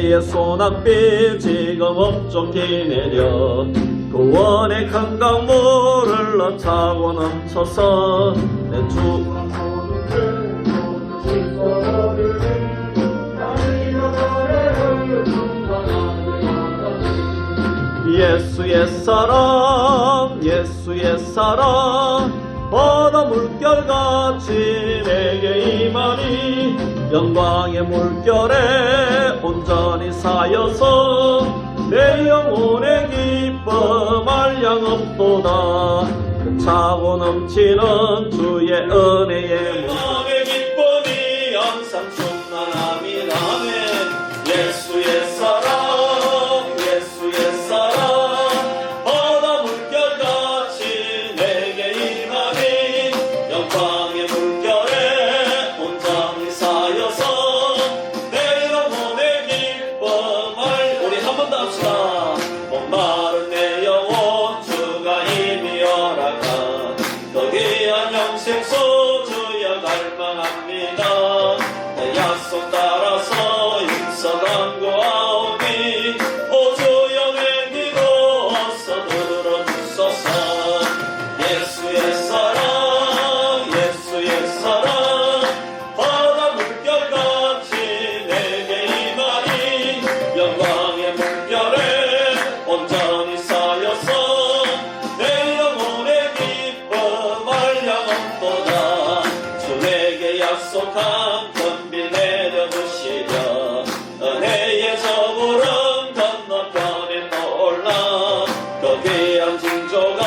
은혜의 소낙비 지금 업적히 내려 구원의 큰 강물을 넣차고 넘쳐서 내 주 예수의 사랑 예수의 사랑 바다 물결같이 내게 임하니 영광의 물결에 온전히 사여서 내 영혼의 기쁨 알량 없도다. 그 차고 넘치는 주의 은혜의 마음의 기쁨이 항상 충만함이라네. 예수의 사랑 예수의 사랑 바다 물결같이 내게 임하니 영광의 물결에 온전히 사여서 내 영혼의 기쁨을 우리 한 번 더 합시다. 목마른 내 영혼 주가 이미 허락한 그 귀한 영생수 주여 갈망합니다. 내 약속 따라서 인서 간구하오니 오 주여 내 기도 어서 들어주소서. 예수의 사랑 예수의 사랑 바다 물결같이 내게 임하니 영광의 물결에 온전히 쌓여서 내 영혼의 기쁨 알량 없도다. 주 내게 약속한 건비 내려주시려 은혜의 저구름 건너편에 떠올라 그 귀한 징조가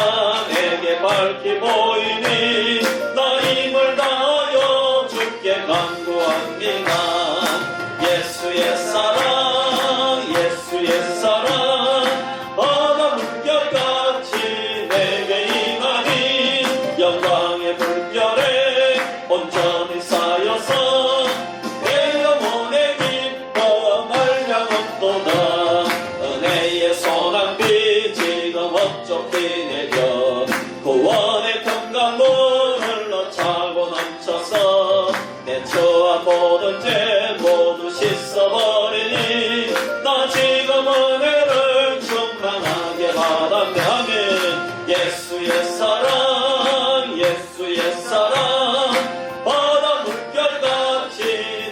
내게 밝히 보이니 나 힘을 다하여 주께 간구합니다. 예수의 사랑 예수의 사랑 바다 물결같이 내게 임하니 영광의 물결에 온전히 쌓여서 내 영혼의 기쁨 알량 없도다. 은혜의 소낙비 지금 업적히 내려 구원의 큰 강물을 넣차고 넘쳐서 내 죄와 모든 죄 모두 씻어버리니 나 지금 은혜를 충만하게 받았네. 예수의 사랑 예수의 사랑 바다 물결같이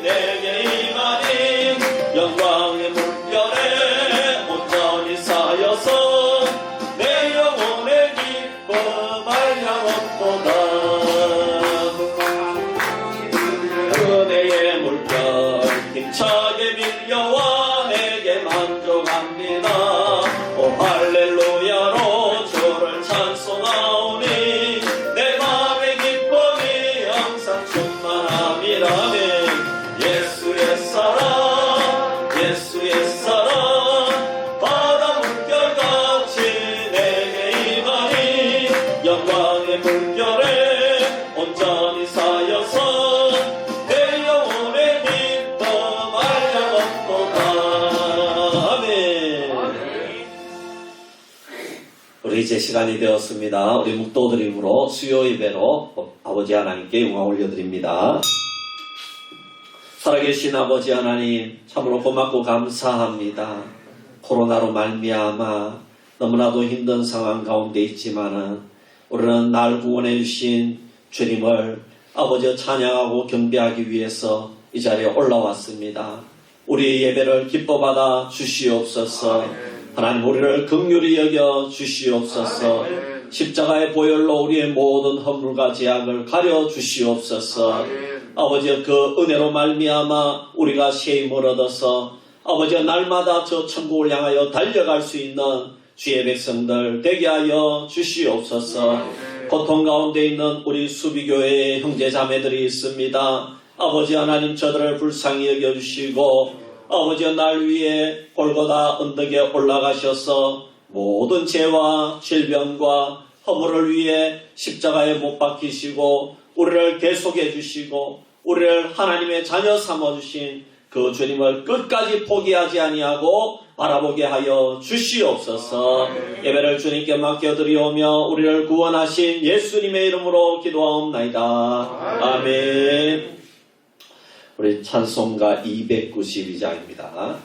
내게 임하니 영광의 물결에 온전히 쌓여서 내 영혼의 기쁨 알량 없도다. 은혜의 물결 힘차게 밀려와 내게 만족합니다. 오 할렐루야로 주를 찬송하오니 내 마음의 기쁨이 항상 충만함이라네. 예수의 사랑 예수의 사랑 바다 물결같이 내게 임하니 영광의 물결에 온전히 쌓여서 내 영혼의 기쁨 알량 없도다. 아멘. 우리 이제 시간이 되었습니다. 우리 묵도드림으로 수요 예배로 아버지 하나님께 영광 올려드립니다. 살아계신 아버지 하나님 참으로 고맙고 감사합니다. 코로나로 말미암아 너무나도 힘든 상황 가운데 있지만은 우리는 날 구원해 주신 주님을 아버지 찬양하고 경배하기 위해서 이 자리에 올라왔습니다. 우리의 예배를 기뻐 받아 주시옵소서. 하나님 우리를 긍휼히 여겨 주시옵소서. 십자가의 보혈로 우리의 모든 허물과 죄악을 가려 주시옵소서. 아버지 그 은혜로 말미암아 우리가 새 힘을 얻어서 아버지 날마다 저 천국을 향하여 달려갈 수 있는 주의 백성들 되게 하여 주시옵소서. 고통 가운데 있는 우리 수비교회의 형제자매들이 있습니다. 아버지 하나님 저들을 불쌍히 여겨주시고 아버지 날 위에 골고다 언덕에 올라가셔서 모든 죄와 질병과 허물을 위해 십자가에 못 박히시고 우리를 대속해 주시고 우리를 하나님의 자녀 삼아주신 그 주님을 끝까지 포기하지 아니하고 바라보게 하여 주시옵소서. 예배를 주님께 맡겨드리오며 우리를 구원하신 예수님의 이름으로 기도하옵나이다. 아멘. 우리 찬송가 292장입니다.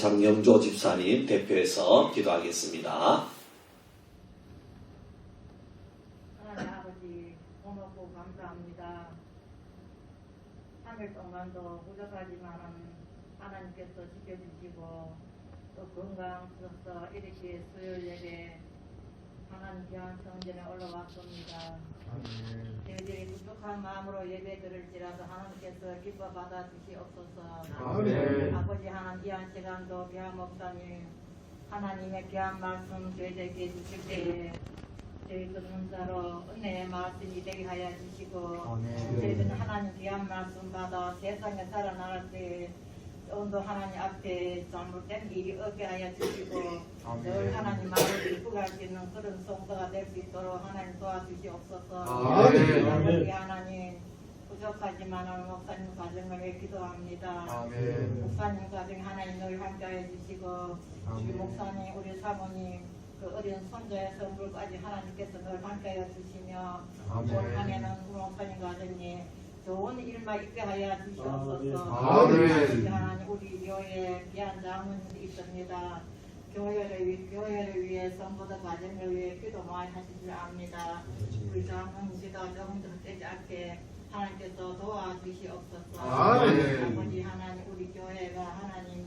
장영조 집사님 대표해서 기도하겠습니다. 하나님 아버지 고맙고 감사합니다. 3일 동안도 부족하지만 하나님께서 지켜주시고 또 건강스럽서 이렇게 수요일 예배 하나님 귀한 성전에 올라왔습니다. 저희들이 부족한 마음으로 예배 드릴지라도 하나님께서 기뻐 받아주시옵소서. 아멘. 아버지 하나님 귀한 시간도 귀한 목사님 하나님의 귀한 말씀 저희들에게 주실 때에 저희 듣는 자로 은혜의 말씀이 되게 하여 주시고 아멘. 저희들은 하나님 귀한 말씀 받아 세상에 살아나갈 때 오늘도 하나님 앞에 잘못된 일이 없게 하여 주시고 아멘. 늘 하나님 마음을 기쁘게 할 수 있는 그런 성도가 될 수 있도록 하나님 도와주시옵소서. 아멘. 아버지 하나님 부족하지만 목사님 가정을 위해 기도합니다. 아멘. 목사님 가정 하나님 늘 함께해 주시고 우리 아멘. 목사님 우리 사모님 그 어린 손자의 선물까지 하나님께서 늘 함께해 주시며 아멘. 올 한해는 우리 목사님 가정이 좋은 일만 있게 하여 주시옵소서. 아멘. 아버지 하나님 우리 교회에 귀한 자문이 있습니다. 교회를 위해 성도들 가정을 위해 기도 많이 하실 줄 압니다. 우리 자문씨가 조금 더 떼지 않게 하나님께서 도와주시옵소서. 아멘. 아버지 하나님 우리 교회가 하나님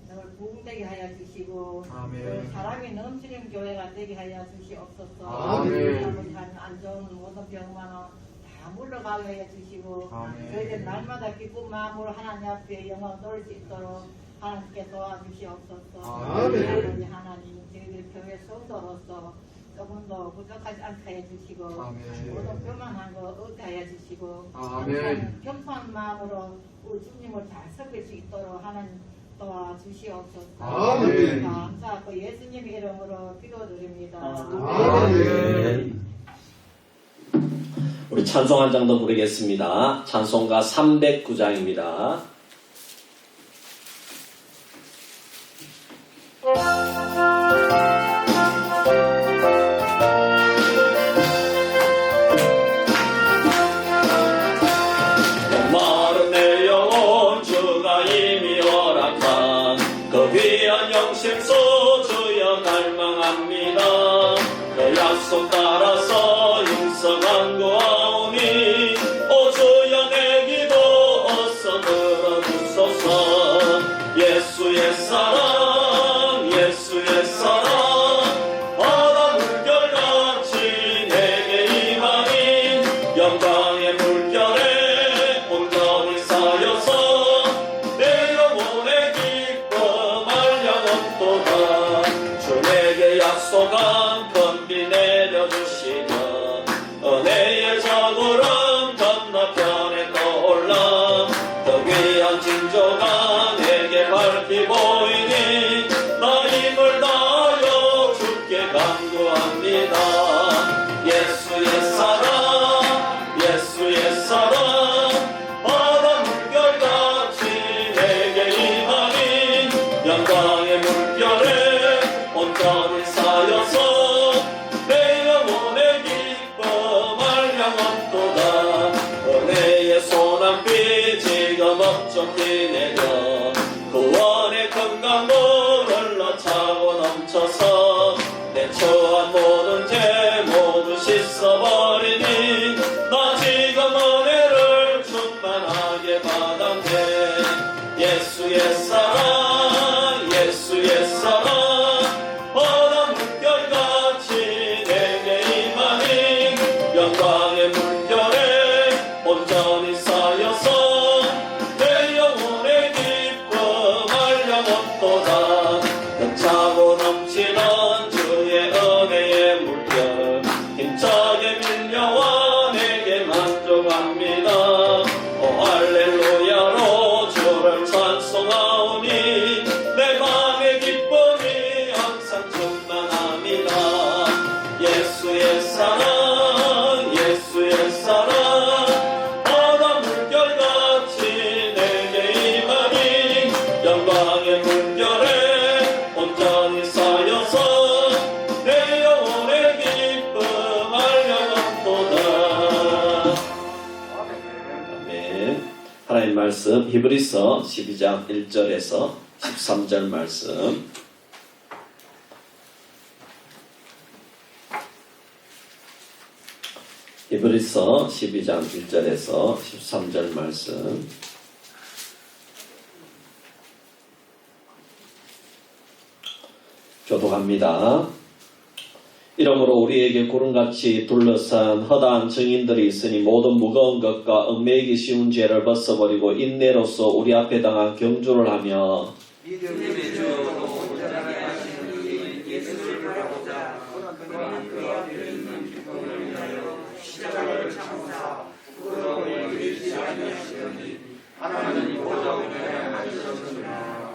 늘 부흥되게 하여 주시고 아멘. 늘 사랑이 넘치는 교회가 되게 하여 주시옵소서. 아멘. 아버지 하나님 안 좋은 모든 병만은 다 물러가게 하여 주시고 아멘. 저희들 날마다 기쁜 마음으로 하나님 앞에 영광 돌릴 수 있도록 하나님께 도와주시옵소서. 아멘. 아버지 하나님 저희들 교회 성도로서 조금 더 부족하지 않게 해주시고 아멘. 모든 교만한 거 얻게 하여 주시고 아멘. 겸손한 마음으로 우리 주님을 잘 섬길 수 있도록 하나님 도와주시옵소서. 아멘. 감사하고 예수님 이름으로 기도드립니다. 아멘. 우리 찬송 한 장도 부르겠습니다. 찬송가 309장입니다. 마른 내 영혼 주가 이미 허락한 그 귀한 영생소 주여 갈망합니다. 그 약속 따라서 영성한 구하오니 오 주여 내 기도 어서 들어주소서. 예수의 사랑 예수의 사랑 바다 물결같이 내게 임하니 영광의 물결에 온전히 쌓여서 내 영혼의 기쁨을 영원토다. 주 내게 약속한 큰 비 내려주시며 은혜의 자구름 건너편에 떠올라 그 귀한 징조가 내게 밝히 보이니 나 힘을 다하여 주께 간구합니다. 예수의 사랑 예수의 사랑 바다 물결같이 내게 임하니 영광의 물결에 온전히 쌓여서 내 영혼의 기쁨을 영원토다. 은혜의 소낙비 지금 업적히 내려 구원의 큰 강물 흘러차고 넘쳐서 내 처한 모든 죄 모두 씻어버리니 나 지금 은혜를 충만하게 받았네. 예수의 사랑 예수의 사랑 바다 물결같이 내게 임하니 영광의 물결에 온전히 쌓여서 내 영혼의 기쁨을 영원토다. 넘차고 넘치는 주의 은혜의 물결 힘차게 밀려와 내게 만족합니다. 오 할렐루야로 주를 찬송하오니 내 맘의 기쁨이 항상 충만합니다. 예수의 사랑 예수의 사랑 바다 물결같이 내게 임하니 영광의 물결에 온전히 쌓여서 내 영혼의 기쁨을 영원토다. 아멘. 하나님 말씀 히브리서 12장 1절에서 13절 말씀. 히브리서 12장 1절에서 13절 말씀. 교독합니다. 이러므로 우리에게 구름같이 둘러싼 허다한 증인들이 있으니 모든 무거운 것과 얽매이기 쉬운 죄를 벗어버리고 인내로서 우리 앞에 당한 경주를 하며 믿음의 주 온전하게 하시는 우리 예수를 바라보자. 그는 그 앞에 있는 기쁨을 위하여 십자가를 참사 부끄러움을 잃지 아니하시더니 하나님 보좌 우편에 앉으셨느니라.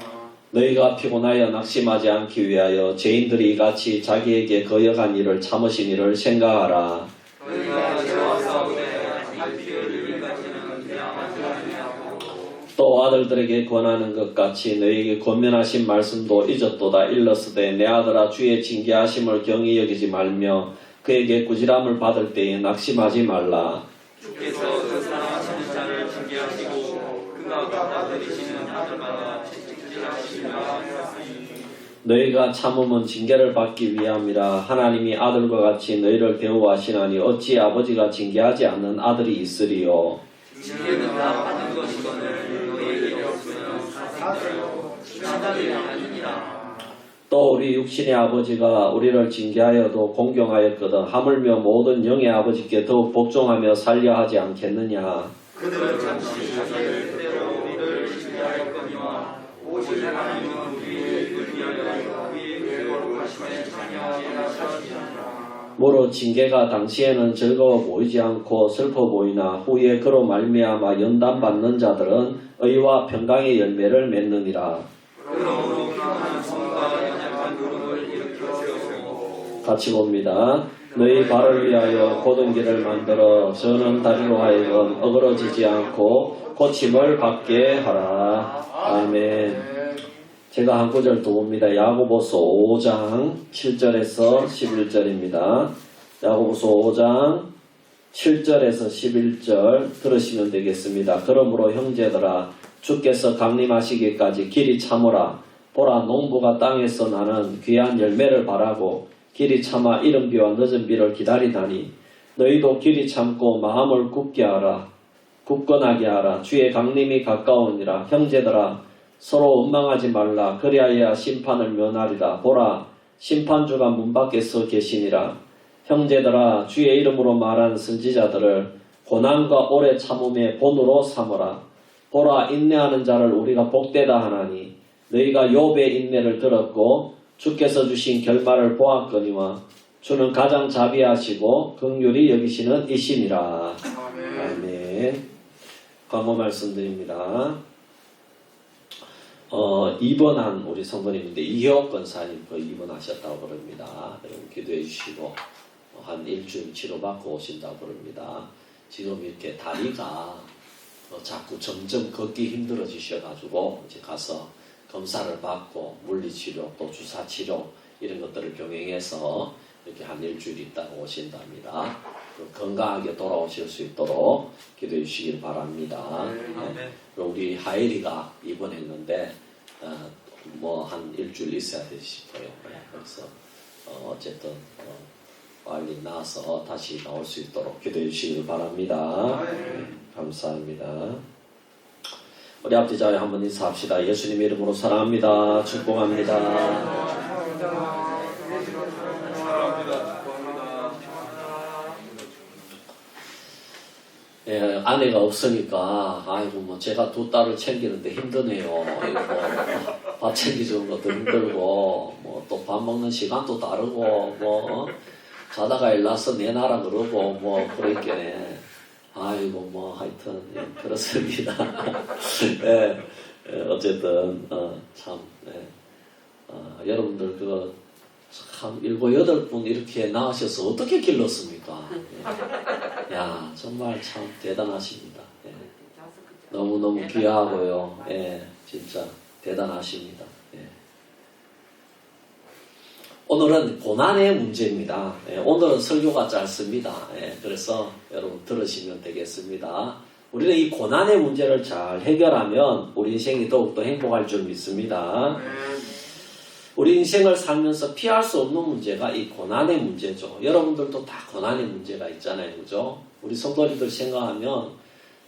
너희가 피곤하여 낙심하지 않기 위하여 죄인들이 이같이 자기에게 거역한 일을 참으신 일을 생각하라. 너희가 죄와 싸우되 피 흘리기까지는 그야말로 아니하고 또 아들들에게 권하는 것 같이 너희에게 권면하신 말씀도 잊었도다. 일렀으되 내 아들아 주의 징계하심을 경히 여기지 말며 그에게 꾸지람을 받을 때에 낙심하지 말라. 주께서 그 사랑하시는 자를 징계하시고 그가 받아들이시는 아들마다 채찍질하시며 하시니 너희가 참음은 징계를 받기 위함이라. 하나님이 아들과 같이 너희를 대우하시나니 어찌 아버지가 징계하지 않는 아들이 있으리요. 징계는 다 받은 것이거늘 너희에게 없으면 사생자요 사단이 아니니라. 또 우리 육신의 아버지가 우리를 징계하여도 공경하였거든 하물며 모든 영의 아버지께 더욱 복종하며 살려 하지 않겠느냐. 그들은 잠시 자기의 뜻대로 우리를 징계하였거니와 오직 하나님은 우리의 입을 위하여 우리의 거룩하심에 참여하게 하시니라. 무릇 징계가 당시에는 즐거워 보이지 않고 슬퍼 보이나 후에 그로 말미암아 연단받는 자들은 의와 평강의 열매를 맺느니라. 그러므로 강한 성과 연약한 구름을 일으켜 세우고 같이 봅니다. 너희 발을 위하여 곧은 길을 만들어 저는 다리로 하여금 어그러지지 않고 고침을 받게 하라. 아멘. 제가 한 구절 더 봅니다. 야고보서 5장 7절에서 11절입니다. 야고보서 5장 7절에서 11절 들으시면 되겠습니다. 그러므로 형제들아 주께서 강림하시기까지 길이 참으라. 보라 농부가 땅에서 나는 귀한 열매를 바라고 길이 참아 이른 비와 늦은 비를 기다리다니 너희도 길이 참고 마음을 굳건하게 하라. 주의 강림이 가까우니라. 형제들아 서로 원망하지 말라. 그리하여 심판을 면하리라. 보라 심판주가 문 밖에 서 계시니라. 형제들아 주의 이름으로 말한 선지자들을 고난과 오래 참음의 본으로 삼으라. 보라 인내하는 자를 우리가 복되다 하나니 너희가 욥의 인내를 들었고 주께서 주신 결말을 보았거니와 주는 가장 자비하시고 긍휼히 여기시는 이심이라. 아멘. 광고 말씀드립니다. 입원한 우리 성도님인데 이혁 권사님 입원하셨다고 그럽니다. 여러분 기도해 주시고 한 일주일 치료받고 오신다고 그럽니다. 지금 이렇게 다리가 자꾸 점점 걷기 힘들어지셔가지고 이제 가서 검사를 받고 물리치료 또 주사치료 이런 것들을 병행해서 이렇게 한 일주일 있다가 오신답니다. 건강하게 돌아오실 수 있도록 기도해 주시길 바랍니다. 네. 우리 하엘이가 입원했는데 뭐 한 일주일 있어야 돼 싶어요. 네. 그래서 어쨌든 빨리 나와서 다시 나올 수 있도록 기도해 주시길 바랍니다. 네. 감사합니다. 우리 앞뒤 자리 한번 인사합시다. 예수님 이름으로 사랑합니다. 축복합니다. 예, 아내가 없으니까 아이고 뭐 제가 두 딸을 챙기는데 힘드네요. 이거 밥 챙겨주는 것도 힘들고 뭐 또 밥 먹는 시간도 다르고 뭐 자다가 일어나서 내놔라 그러고 뭐 그랬겠네. 아이고 뭐 하여튼 예, 그렇습니다. 예, 어쨌든 참 여러분들 그거 참 7, 8분 이렇게 낳으셔서 어떻게 길렀습니까? 예. 야 정말 참 대단하십니다. 예. 너무너무 귀하고요. 예, 진짜 대단하십니다. 예. 오늘은 고난의 문제입니다. 예, 오늘은 설교가 짧습니다. 예, 그래서 여러분 들으시면 되겠습니다. 우리는 이 고난의 문제를 잘 해결하면 우리 인생이 더욱더 행복할 줄 믿습니다. 우리 인생을 살면서 피할 수 없는 문제가 이 고난의 문제죠. 여러분들도 다 고난의 문제가 있잖아요. 그죠? 우리 성도님들 생각하면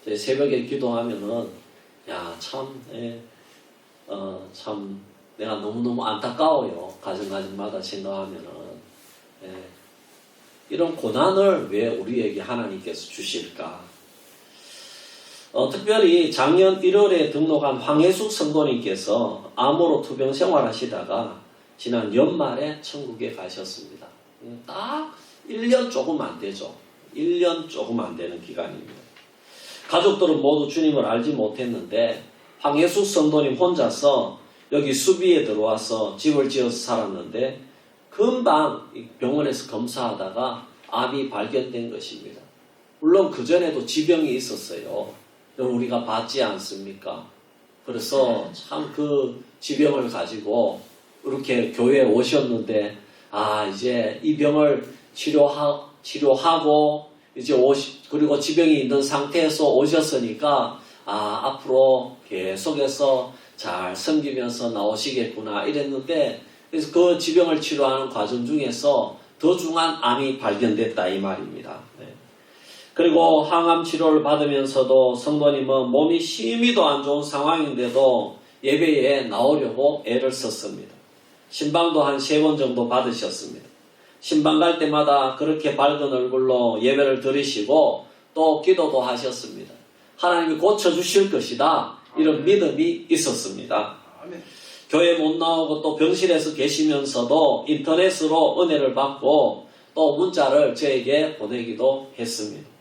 새벽에 기도하면은 참 내가 너무너무 안타까워요. 가정마다 생각하면은 이런 고난을 왜 우리에게 하나님께서 주실까? 특별히 작년 1월에 등록한 황혜숙 성도님께서 암으로 투병 생활하시다가 지난 연말에 천국에 가셨습니다. 딱 1년 조금 안 되죠. 1년 조금 안 되는 기간입니다. 가족들은 모두 주님을 알지 못했는데 황혜숙 성도님 혼자서 여기 수비에 들어와서 집을 지어서 살았는데 금방 병원에서 검사하다가 암이 발견된 것입니다. 물론 그전에도 지병이 있었어요. 우리가 봤지 않습니까? 그래서 참 그 지병을 가지고 이렇게 교회에 오셨는데 이제 이 병을 치료하고 이제 그리고 지병이 있는 상태에서 오셨으니까 앞으로 계속해서 잘 섬기면서 나오시겠구나 이랬는데 그래서 그 지병을 치료하는 과정 중에서 더 중한 암이 발견됐다 이 말입니다. 그리고 항암 치료를 받으면서도 성도님은 몸이 심히도 안 좋은 상황인데도 예배에 나오려고 애를 썼습니다. 신방도 한 3번 정도 받으셨습니다. 신방 갈 때마다 그렇게 밝은 얼굴로 예배를 드리시고 또 기도도 하셨습니다. 하나님이 고쳐주실 것이다. 이런 믿음이 있었습니다. 교회 못 나오고 또 병실에서 계시면서도 인터넷으로 은혜를 받고 또 문자를 저에게 보내기도 했습니다.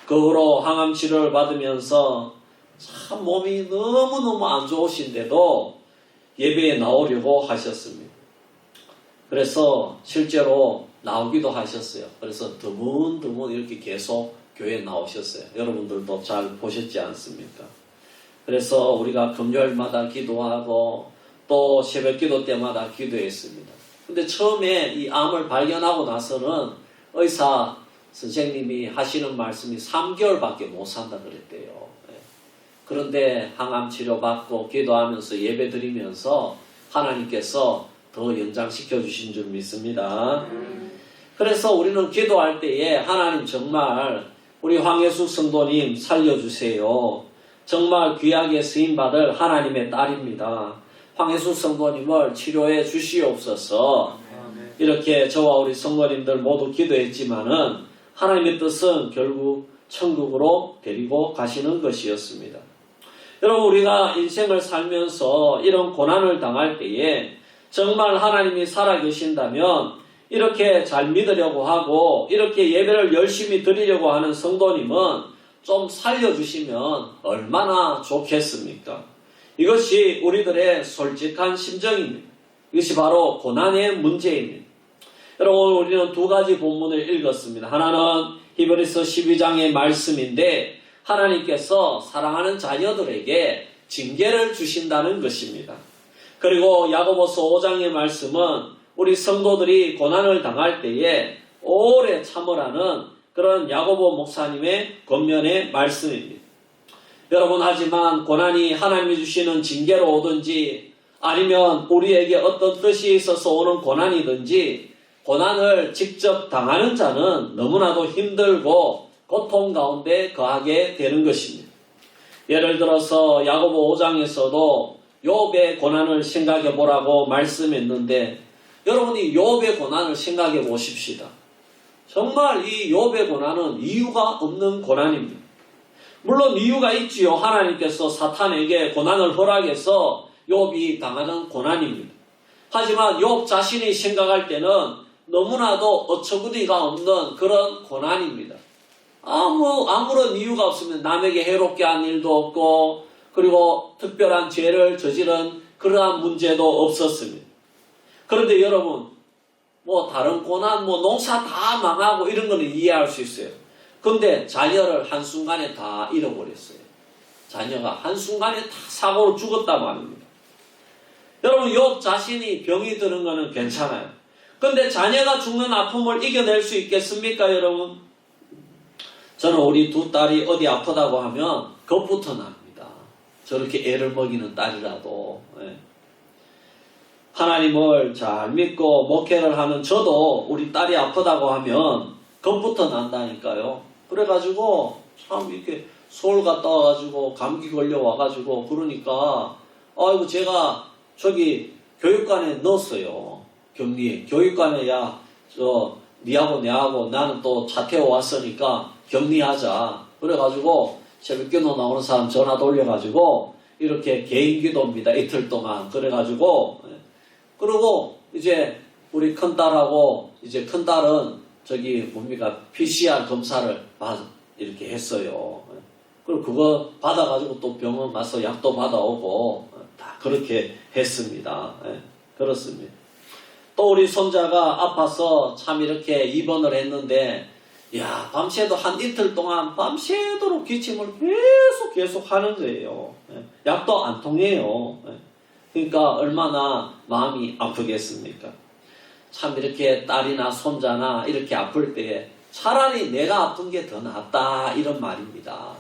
그 후로 항암 치료를 받으면서 참 몸이 너무너무 안 좋으신데도 예배에 나오려고 하셨습니다. 그래서 실제로 나오기도 하셨어요. 그래서 드문드문 이렇게 계속 교회에 나오셨어요. 여러분들도 잘 보셨지 않습니까? 그래서 우리가 금요일마다 기도하고 또 새벽 기도 때마다 기도했습니다. 근데 처음에 이 암을 발견하고 나서는 의사 선생님이 하시는 말씀이 3개월밖에 못 산다 그랬대요. 그런데 항암 치료 받고 기도하면서 예배 드리면서 하나님께서 더 연장시켜 주신 줄 믿습니다. 그래서 우리는 기도할 때에 하나님 정말 우리 황혜숙 성도님 살려주세요. 정말 귀하게 쓰임받을 하나님의 딸입니다. 황혜숙 성도님을 치료해 주시옵소서. 이렇게 저와 우리 성도님들 모두 기도했지만은 하나님의 뜻은 결국 천국으로 데리고 가시는 것이었습니다. 여러분 우리가 인생을 살면서 이런 고난을 당할 때에 정말 하나님이 살아계신다면 이렇게 잘 믿으려고 하고 이렇게 예배를 열심히 드리려고 하는 성도님은 좀 살려주시면 얼마나 좋겠습니까? 이것이 우리들의 솔직한 심정입니다. 이것이 바로 고난의 문제입니다. 여러분 우리는 2가지 본문을 읽었습니다. 하나는 히브리서 12장의 말씀인데 하나님께서 사랑하는 자녀들에게 징계를 주신다는 것입니다. 그리고 야고보서 5장의 말씀은 우리 성도들이 고난을 당할 때에 오래 참으라는 그런 야고보 목사님의 권면의 말씀입니다. 여러분 하지만 고난이 하나님이 주시는 징계로 오든지 아니면 우리에게 어떤 뜻이 있어서 오는 고난이든지 고난을 직접 당하는 자는 너무나도 힘들고 고통 가운데 거하게 되는 것입니다. 예를 들어서 야고보 5장에서도 욥의 고난을 생각해 보라고 말씀했는데 여러분이 욥의 고난을 생각해 보십시다. 정말 이 욥의 고난은 이유가 없는 고난입니다. 물론 이유가 있지요. 하나님께서 사탄에게 고난을 허락해서 욥이 당하는 고난입니다. 하지만 욥 자신이 생각할 때는 너무나도 어처구니가 없는 그런 고난입니다. 아무런 이유가 없으면 남에게 해롭게 한 일도 없고 그리고 특별한 죄를 저지른 그러한 문제도 없었습니다. 그런데 여러분 다른 고난 농사 다 망하고 이런 거는 이해할 수 있어요. 그런데 자녀를 한순간에 다 잃어버렸어요. 자녀가 한순간에 다 사고로 죽었단 말입니다. 여러분 욥 자신이 병이 드는 거는 괜찮아요. 그런데 자녀가 죽는 아픔을 이겨낼 수 있겠습니까 여러분? 저는 우리 두 딸이 어디 아프다고 하면 겁부터 납니다. 저렇게 애를 먹이는 딸이라도. 예. 하나님을 잘 믿고 목회를 하는 저도 우리 딸이 아프다고 하면 겁부터 난다니까요. 그래가지고 참 이렇게 서울 갔다 와가지고 감기 걸려 와가지고 그러니까 아이고 제가 저기 교육관에 넣었어요. 격리 교육관에 야 저 니하고 내하고 나는 또 차 태워 왔으니까 격리하자. 그래가지고 새벽기도 나오는 사람 전화 돌려가지고 이렇게 개인 기도입니다. 이틀 동안. 그래가지고 그리고 이제 우리 큰딸하고 이제 큰딸은 저기 뭡니까 PCR 검사를 이렇게 했어요. 그리고 그거 받아가지고 또 병원 가서 약도 받아오고 다 그렇게 했습니다. 그렇습니다. 또 우리 손자가 아파서 참 이렇게 입원을 했는데 야 밤새도 한 이틀 동안 밤새도록 기침을 계속 하는 거예요. 약도 안 통해요. 그러니까 얼마나 마음이 아프겠습니까? 참 이렇게 딸이나 손자나 이렇게 아플 때에 차라리 내가 아픈 게 더 낫다 이런 말입니다.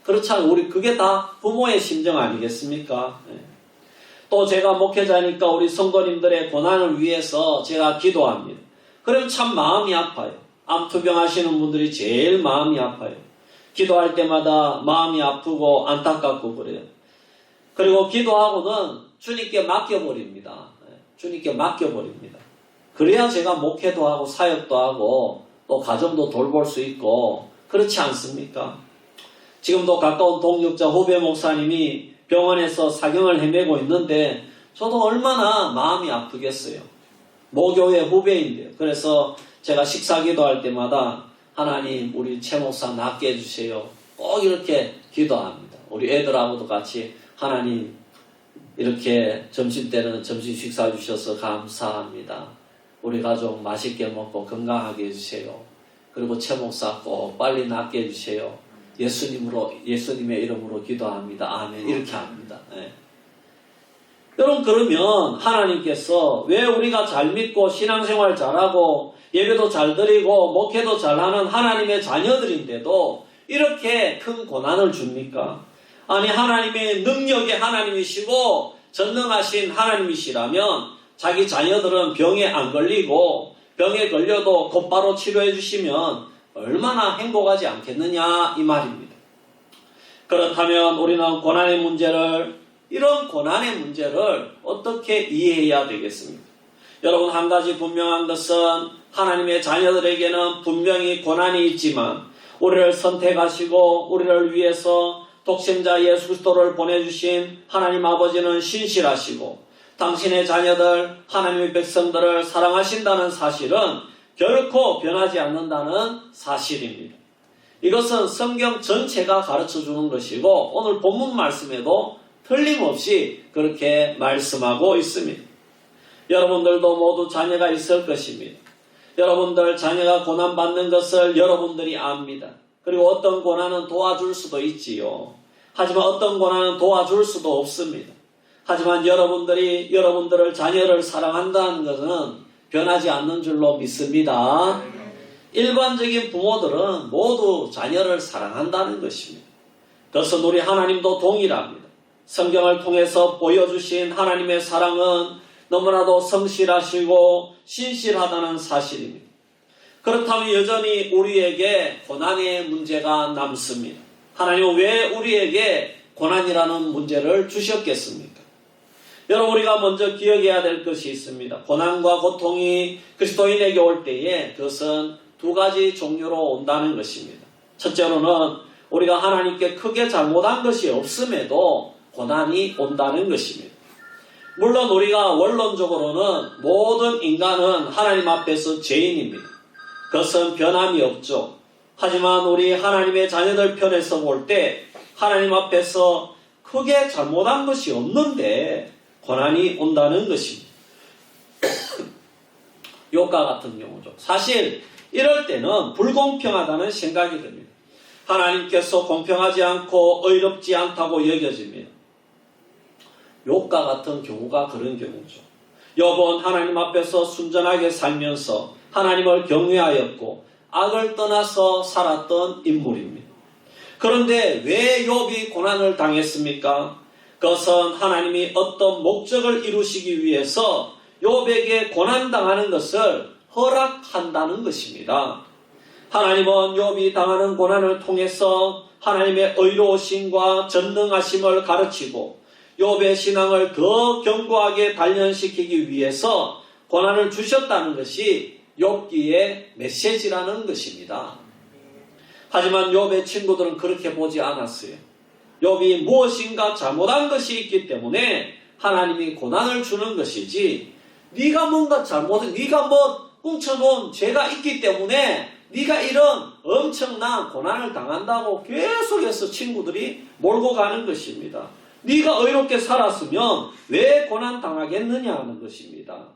그렇잖아요. 우리 그게 다 부모의 심정 아니겠습니까? 또 제가 목회자니까 우리 성도님들의 고난을 위해서 제가 기도합니다. 그럼 참 마음이 아파요. 암투병 하시는 분들이 제일 마음이 아파요. 기도할 때마다 마음이 아프고 안타깝고 그래요. 그리고 기도하고는 주님께 맡겨버립니다. 주님께 맡겨버립니다. 그래야 제가 목회도 하고 사역도 하고 또 가정도 돌볼 수 있고 그렇지 않습니까? 지금도 가까운 동역자 후배 목사님이 병원에서 사경을 헤매고 있는데 저도 얼마나 마음이 아프겠어요. 모교회 후배인데요. 그래서 제가 식사 기도할 때마다 하나님 우리 최 목사 낫게 해주세요. 꼭 이렇게 기도합니다. 우리 애들하고도 같이 하나님 이렇게 점심때는 점심 식사 주셔서 감사합니다. 우리 가족 맛있게 먹고 건강하게 해주세요. 그리고 최 목사 꼭 빨리 낫게 해주세요. 예수님의 이름으로 기도합니다. 아멘. 이렇게 합니다. 여러분 그러면 하나님께서 왜 우리가 잘 믿고 신앙생활 잘하고 예배도 잘 드리고 목회도 잘하는 하나님의 자녀들인데도 이렇게 큰 고난을 줍니까? 아니 하나님의 능력의 하나님이시고 전능하신 하나님이시라면 자기 자녀들은 병에 안 걸리고 병에 걸려도 곧바로 치료해 주시면 얼마나 행복하지 않겠느냐 이 말입니다. 그렇다면 우리는 고난의 문제를 이런 고난의 문제를 어떻게 이해해야 되겠습니까? 여러분 한 가지 분명한 것은 하나님의 자녀들에게는 분명히 고난이 있지만 우리를 선택하시고 우리를 위해서 독생자 예수 그리스도를 보내주신 하나님 아버지는 신실하시고 당신의 자녀들 하나님의 백성들을 사랑하신다는 사실은 결코 변하지 않는다는 사실입니다. 이것은 성경 전체가 가르쳐주는 것이고 오늘 본문 말씀에도 틀림없이 그렇게 말씀하고 있습니다. 여러분들도 모두 자녀가 있을 것입니다. 여러분들 자녀가 고난받는 것을 여러분들이 압니다. 그리고 어떤 고난은 도와줄 수도 있지요. 하지만 어떤 고난은 도와줄 수도 없습니다. 하지만 여러분들이 여러분들을 자녀를 사랑한다는 것은 변하지 않는 줄로 믿습니다. 일반적인 부모들은 모두 자녀를 사랑한다는 것입니다. 그것은 우리 하나님도 동일합니다. 성경을 통해서 보여주신 하나님의 사랑은 너무나도 성실하시고 신실하다는 사실입니다. 그렇다면 여전히 우리에게 고난의 문제가 남습니다. 하나님은 왜 우리에게 고난이라는 문제를 주셨겠습니까? 여러분 우리가 먼저 기억해야 될 것이 있습니다. 고난과 고통이 그리스도인에게 올 때에 그것은 두 가지 종류로 온다는 것입니다. 첫째로는 우리가 하나님께 크게 잘못한 것이 없음에도 고난이 온다는 것입니다. 물론 우리가 원론적으로는 모든 인간은 하나님 앞에서 죄인입니다. 그것은 변함이 없죠. 하지만 우리 하나님의 자녀들 편에서 볼 때 하나님 앞에서 크게 잘못한 것이 없는데 고난이 온다는 것입니다. 욥과 같은 경우죠. 사실 이럴 때는 불공평하다는 생각이 듭니다. 하나님께서 공평하지 않고 의롭지 않다고 여겨집니다. 욥과 같은 경우가 그런 경우죠. 욥은 하나님 앞에서 순전하게 살면서 하나님을 경외하였고 악을 떠나서 살았던 인물입니다. 그런데 왜 욥이 고난을 당했습니까? 그것은 하나님이 어떤 목적을 이루시기 위해서 욥에게 고난당하는 것을 허락한다는 것입니다. 하나님은 욥이 당하는 고난을 통해서 하나님의 의로우심과 전능하심을 가르치고 욥의 신앙을 더 견고하게 단련시키기 위해서 고난을 주셨다는 것이 욥기의 메시지라는 것입니다. 하지만 욥의 친구들은 그렇게 보지 않았어요. 욥이 무엇인가 잘못한 것이 있기 때문에 하나님이 고난을 주는 것이지, 네가 뭔가 잘못해, 네가 뭐 꿍쳐놓은 죄가 있기 때문에 네가 이런 엄청난 고난을 당한다고 계속해서 친구들이 몰고 가는 것입니다. 네가 의롭게 살았으면 왜 고난 당하겠느냐 하는 것입니다.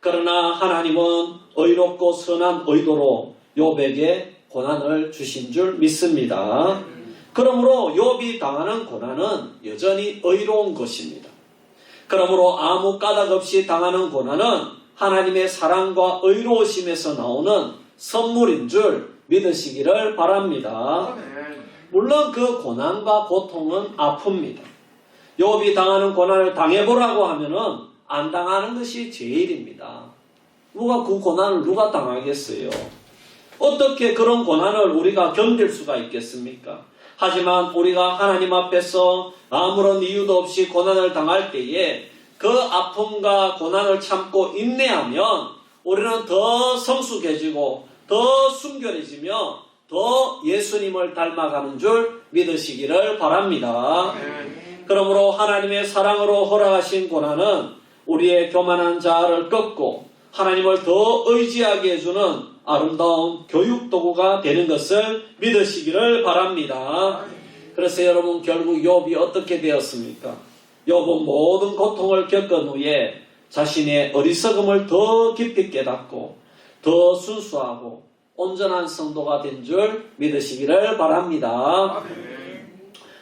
그러나 하나님은 의롭고 선한 의도로 욥에게 고난을 주신 줄 믿습니다. 그러므로 욥이 당하는 고난은 여전히 의로운 것입니다. 그러므로 아무 까닭 없이 당하는 고난은 하나님의 사랑과 의로우심에서 나오는 선물인 줄 믿으시기를 바랍니다. 물론 그 고난과 고통은 아픕니다. 욥이 당하는 고난을 당해보라고 하면은 안 당하는 것이 제일입니다. 누가 그 고난을 누가 당하겠어요? 어떻게 그런 고난을 우리가 견딜 수가 있겠습니까? 하지만 우리가 하나님 앞에서 아무런 이유도 없이 고난을 당할 때에 그 아픔과 고난을 참고 인내하면 우리는 더 성숙해지고 더 순결해지며 더 예수님을 닮아가는 줄 믿으시기를 바랍니다. 그러므로 하나님의 사랑으로 허락하신 고난은 우리의 교만한 자아를 꺾고 하나님을 더 의지하게 해주는 아름다운 교육도구가 되는 것을 믿으시기를 바랍니다. 그래서 여러분, 결국 욥이 어떻게 되었습니까? 욥은 모든 고통을 겪은 후에 자신의 어리석음을 더 깊이 깨닫고 더 순수하고 온전한 성도가 된 줄 믿으시기를 바랍니다.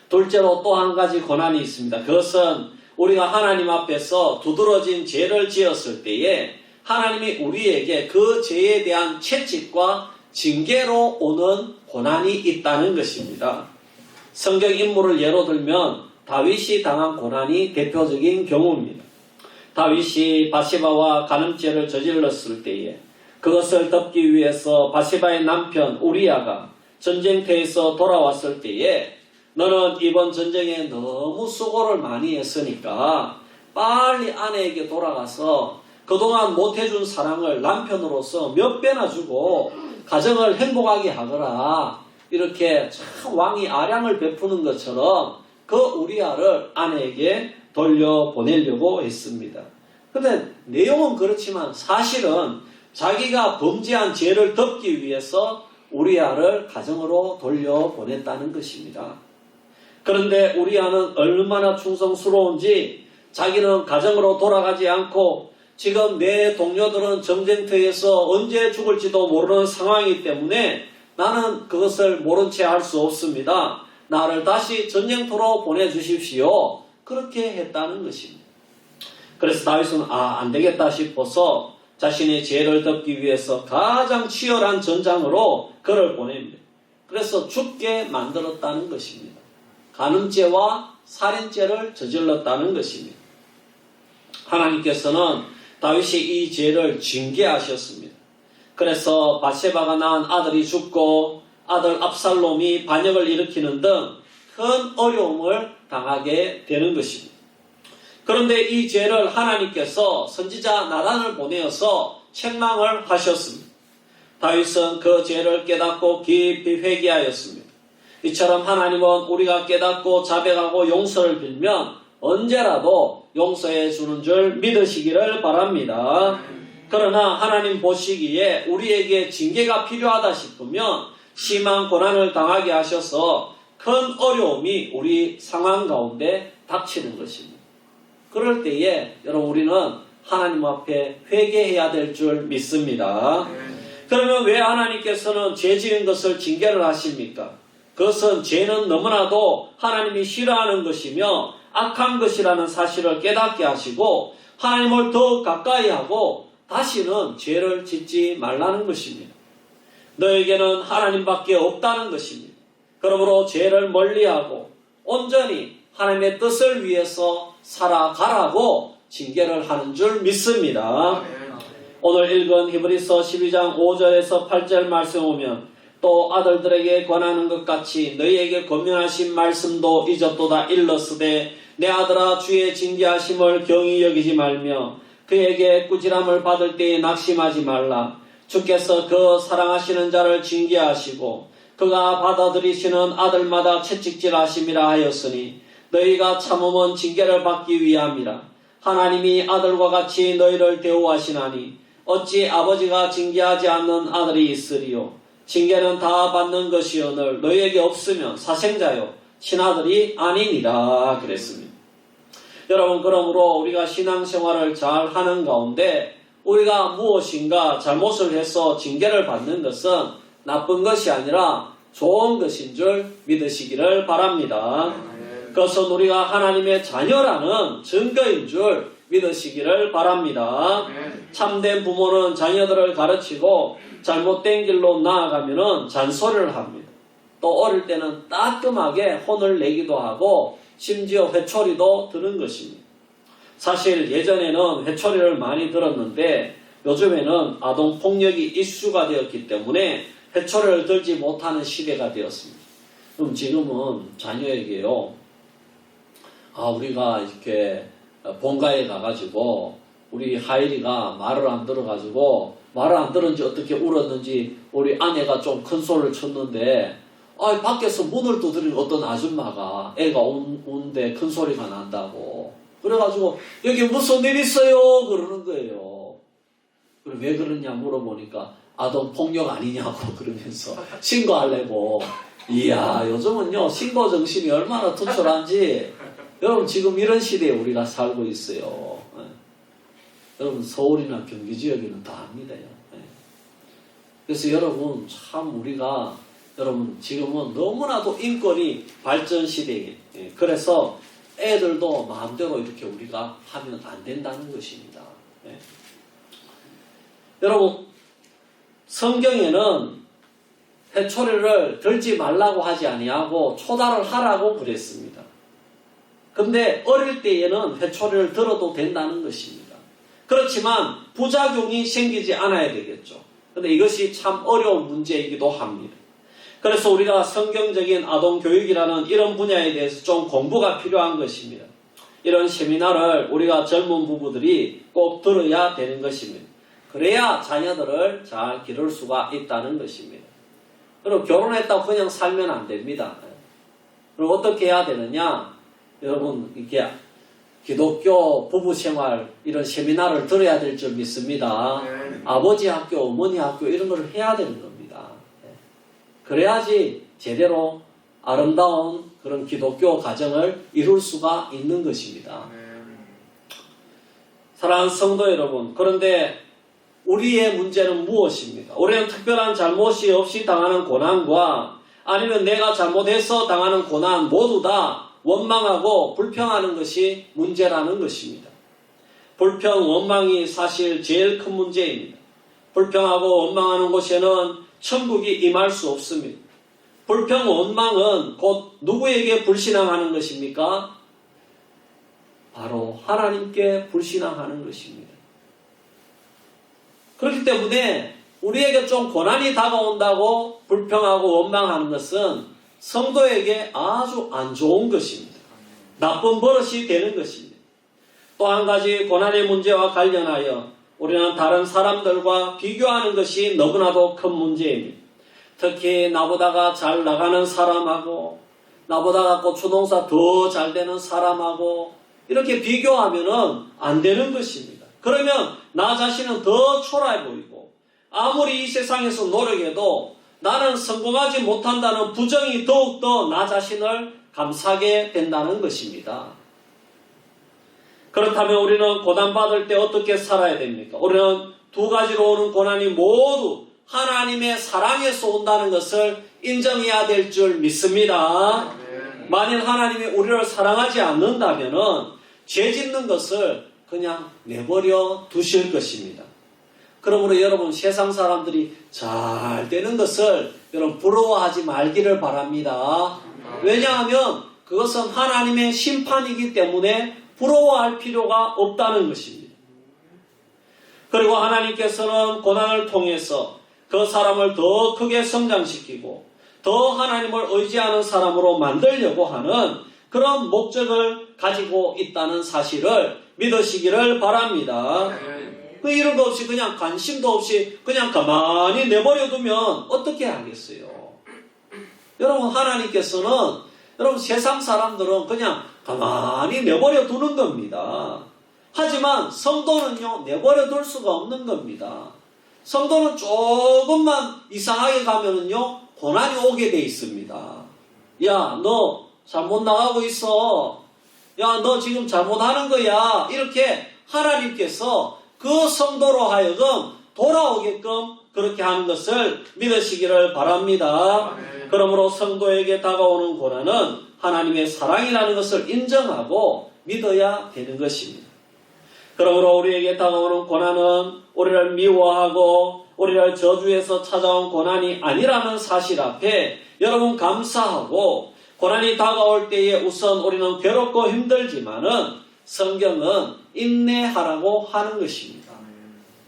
둘째로 또 한 가지 고난이 있습니다. 그것은 우리가 하나님 앞에서 두드러진 죄를 지었을 때에 하나님이 우리에게 그 죄에 대한 채찍과 징계로 오는 고난이 있다는 것입니다. 성경 인물을 예로 들면 다윗이 당한 고난이 대표적인 경우입니다. 다윗이 바세바와 간음죄를 저질렀을 때에 그것을 덮기 위해서 바세바의 남편 우리아가 전쟁터에서 돌아왔을 때에 너는 이번 전쟁에 너무 수고를 많이 했으니까 빨리 아내에게 돌아가서 그동안 못해준 사랑을 남편으로서 몇 배나 주고 가정을 행복하게 하거라. 이렇게 참 왕이 아량을 베푸는 것처럼 그 우리아를 아내에게 돌려보내려고 했습니다. 근데 내용은 그렇지만 사실은 자기가 범죄한 죄를 덮기 위해서 우리아를 가정으로 돌려보냈다는 것입니다. 그런데 우리아는 얼마나 충성스러운지 자기는 가정으로 돌아가지 않고 지금 내 동료들은 전쟁터에서 언제 죽을지도 모르는 상황이기 때문에 나는 그것을 모른 채 할 수 없습니다. 나를 다시 전쟁터로 보내주십시오. 그렇게 했다는 것입니다. 그래서 다윗은 안 되겠다 싶어서 자신의 죄를 덮기 위해서 가장 치열한 전장으로 그를 보냅니다. 그래서 죽게 만들었다는 것입니다. 간음죄와 살인죄를 저질렀다는 것입니다. 하나님께서는 다윗이 이 죄를 징계하셨습니다. 그래서 바세바가 낳은 아들이 죽고 아들 압살롬이 반역을 일으키는 등 큰 어려움을 당하게 되는 것입니다. 그런데 이 죄를 하나님께서 선지자 나단을 보내어서 책망을 하셨습니다. 다윗은 그 죄를 깨닫고 깊이 회개하였습니다. 이처럼 하나님은 우리가 깨닫고 자백하고 용서를 빌면 언제라도 용서해 주는 줄 믿으시기를 바랍니다. 그러나 하나님 보시기에 우리에게 징계가 필요하다 싶으면 심한 고난을 당하게 하셔서 큰 어려움이 우리 상황 가운데 닥치는 것입니다. 그럴 때에 여러분 우리는 하나님 앞에 회개해야 될 줄 믿습니다. 그러면 왜 하나님께서는 죄 지은 것을 징계를 하십니까? 그것은 죄는 너무나도 하나님이 싫어하는 것이며 악한 것이라는 사실을 깨닫게 하시고 하나님을 더 가까이 하고 다시는 죄를 짓지 말라는 것입니다. 너에게는 하나님밖에 없다는 것입니다. 그러므로 죄를 멀리하고 온전히 하나님의 뜻을 위해서 살아가라고 징계를 하는 줄 믿습니다. 오늘 읽은 히브리서 12장 5절에서 8절 말씀 오면 또 아들들에게 권하는 것 같이 너희에게 권면하신 말씀도 잊었도다 일렀으되 내 아들아 주의 징계하심을 경히 여기지 말며 그에게 꾸지람을 받을 때에 낙심하지 말라. 주께서 그 사랑하시는 자를 징계하시고 그가 받아들이시는 아들마다 채찍질하심이라 하였으니 너희가 참음은 징계를 받기 위함이라. 하나님이 아들과 같이 너희를 대우하시나니 어찌 아버지가 징계하지 않는 아들이 있으리요. 징계는 다 받는 것이오늘 너희에게 없으면 사생자요 친아들이 아니니라 그랬습니다. 여러분, 그러므로 우리가 신앙생활을 잘 하는 가운데 우리가 무엇인가 잘못을 해서 징계를 받는 것은 나쁜 것이 아니라 좋은 것인 줄 믿으시기를 바랍니다. 그것은 우리가 하나님의 자녀라는 증거인 줄 믿으시기를 바랍니다. 참된 부모는 자녀들을 가르치고 잘못된 길로 나아가면 잔소리를 합니다. 또 어릴 때는 따끔하게 혼을 내기도 하고 심지어 회초리도 드는 것입니다. 사실 예전에는 회초리를 많이 들었는데 요즘에는 아동폭력이 이슈가 되었기 때문에 회초리를 들지 못하는 시대가 되었습니다. 그럼 지금은 자녀에게요, 우리가 이렇게 본가에 가가지고 우리 하일이가 말을 안 들어가지고 말을 안 들은지 어떻게 울었는지 우리 아내가 좀 큰 소리를 쳤는데 밖에서 문을 두드린 어떤 아줌마가 애가 우는데 큰 소리가 난다고 그래가지고 여기 무슨 일 있어요 그러는 거예요. 그럼 왜 그러냐 물어보니까 아동폭력 아니냐고 그러면서 신고하려고. 이야, 요즘은요 신고 정신이 얼마나 투철한지. 여러분, 지금 이런 시대에 우리가 살고 있어요. 여러분, 서울이나 경기 지역에는 다 합니다요. 그래서 여러분, 참 우리가 여러분 지금은 너무나도 인권이 발전 시대에, 그래서 애들도 마음대로 이렇게 우리가 하면 안 된다는 것입니다. 여러분, 성경에는 회초리를 들지 말라고 하지 아니하고 초달을 하라고 그랬습니다. 근데 어릴 때에는 회초리를 들어도 된다는 것입니다. 그렇지만 부작용이 생기지 않아야 되겠죠. 근데 이것이 참 어려운 문제이기도 합니다. 그래서 우리가 성경적인 아동교육이라는 이런 분야에 대해서 좀 공부가 필요한 것입니다. 이런 세미나를 우리가 젊은 부부들이 꼭 들어야 되는 것입니다. 그래야 자녀들을 잘 기를 수가 있다는 것입니다. 그리고 결혼했다고 그냥 살면 안 됩니다. 그럼 어떻게 해야 되느냐? 여러분, 이렇게 기독교 부부생활 이런 세미나를 들어야 될 줄 믿습니다. 아버지 학교, 어머니 학교 이런 걸 해야 되는 겁니다. 그래야지 제대로 아름다운 그런 기독교 가정을 이룰 수가 있는 것입니다. 사랑하는 성도 여러분, 그런데 우리의 문제는 무엇입니까? 우리는 특별한 잘못이 없이 당하는 고난과 아니면 내가 잘못해서 당하는 고난 모두 다 원망하고 불평하는 것이 문제라는 것입니다. 불평, 원망이 사실 제일 큰 문제입니다. 불평하고 원망하는 곳에는 천국이 임할 수 없습니다. 불평, 원망은 곧 누구에게 불신앙하는 것입니까? 바로 하나님께 불신앙하는 것입니다. 그렇기 때문에 우리에게 좀 고난이 다가온다고 불평하고 원망하는 것은 성도에게 아주 안 좋은 것입니다. 나쁜 버릇이 되는 것입니다. 또 한 가지 고난의 문제와 관련하여 우리는 다른 사람들과 비교하는 것이 너무나도 큰 문제입니다. 특히 나보다가 잘 나가는 사람하고 나보다가 고추농사 더 잘 되는 사람하고 이렇게 비교하면은 안 되는 것입니다. 그러면 나 자신은 더 초라해 보이고 아무리 이 세상에서 노력해도 나는 성공하지 못한다는 부정이 더욱더 나 자신을 감싸게 된다는 것입니다. 그렇다면 우리는 고난받을 때 어떻게 살아야 됩니까? 우리는 두 가지로 오는 고난이 모두 하나님의 사랑에서 온다는 것을 인정해야 될 줄 믿습니다. 만일 하나님이 우리를 사랑하지 않는다면 죄 짓는 것을 그냥 내버려 두실 것입니다. 그러므로 여러분 세상 사람들이 잘 되는 것을 여러분 부러워하지 말기를 바랍니다. 왜냐하면 그것은 하나님의 심판이기 때문에 부러워할 필요가 없다는 것입니다. 그리고 하나님께서는 고난을 통해서 그 사람을 더 크게 성장시키고 더 하나님을 의지하는 사람으로 만들려고 하는 그런 목적을 가지고 있다는 사실을 믿으시기를 바랍니다. 그 이유도 없이 그냥 관심도 없이 그냥 가만히 내버려 두면 어떻게 하겠어요? 여러분 하나님께서는 여러분 세상 사람들은 그냥 가만히 내버려 두는 겁니다. 하지만 성도는요 내버려 둘 수가 없는 겁니다. 성도는 조금만 이상하게 가면은요 고난이 오게 돼 있습니다. 야, 너 잘못 나가고 있어. 야, 너 지금 잘못하는 거야. 이렇게 하나님께서 그 성도로 하여금 돌아오게끔 그렇게 하는 것을 믿으시기를 바랍니다. 그러므로 성도에게 다가오는 고난은 하나님의 사랑이라는 것을 인정하고 믿어야 되는 것입니다. 그러므로 우리에게 다가오는 고난은 우리를 미워하고 우리를 저주해서 찾아온 고난이 아니라는 사실 앞에 여러분 감사하고 고난이 다가올 때에 우선 우리는 괴롭고 힘들지만은 성경은 인내하라고 하는 것입니다.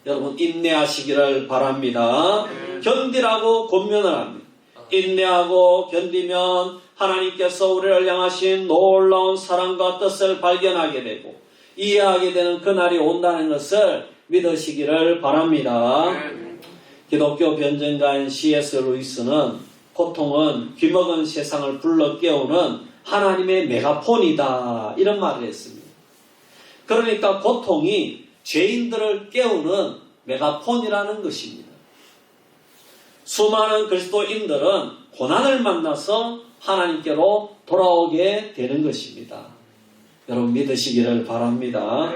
여러분 인내하시기를 바랍니다. 견디라고 권면을 합니다. 인내하고 견디면 하나님께서 우리를 향하신 놀라운 사랑과 뜻을 발견하게 되고 이해하게 되는 그날이 온다는 것을 믿으시기를 바랍니다. 기독교 변증가인 C.S. 루이스는 고통은 귀먹은 세상을 불러 깨우는 하나님의 메가폰이다 이런 말을 했습니다. 그러니까 고통이 죄인들을 깨우는 메가폰이라는 것입니다. 수많은 그리스도인들은 고난을 만나서 하나님께로 돌아오게 되는 것입니다. 여러분 믿으시기를 바랍니다.